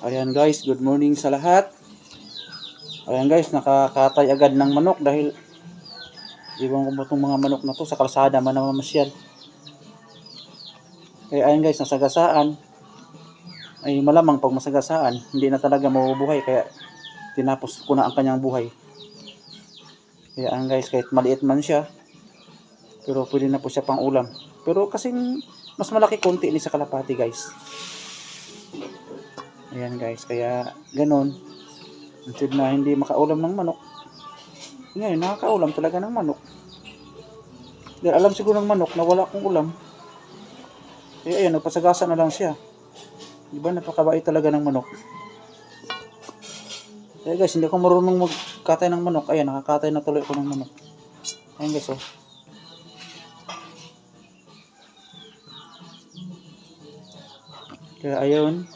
Ayan guys, good morning sa lahat. Ayan guys, nakakatay agad ng manok dahil iwan ko ba itong mga manok na to sa kalsada man namamasyal. Kaya ayan guys, nasagasaan. Ay malamang pag masagasaan, hindi na talaga mabubuhay kaya tinapos ko na ang kanyang buhay. Kaya ayan guys, kahit maliit man siya, pero pwede na po siya pang ulam. Pero kasi mas malaki konti ni sa kalapati guys. Ayan guys, kaya ganon. Instead na hindi makaulam ng manok, ngayon nakakaulam talaga ng manok. Dahil alam siguro ng manok na wala akong ulam. Kaya ayan, nagpasagasa na lang siya. Diba, napakabait talaga ng manok. Kaya guys, hindi ako marunong magkatay ng manok. Ayan, nakakatay na tuloy ako ng manok. Ayan guys, oh. Kaya ayun,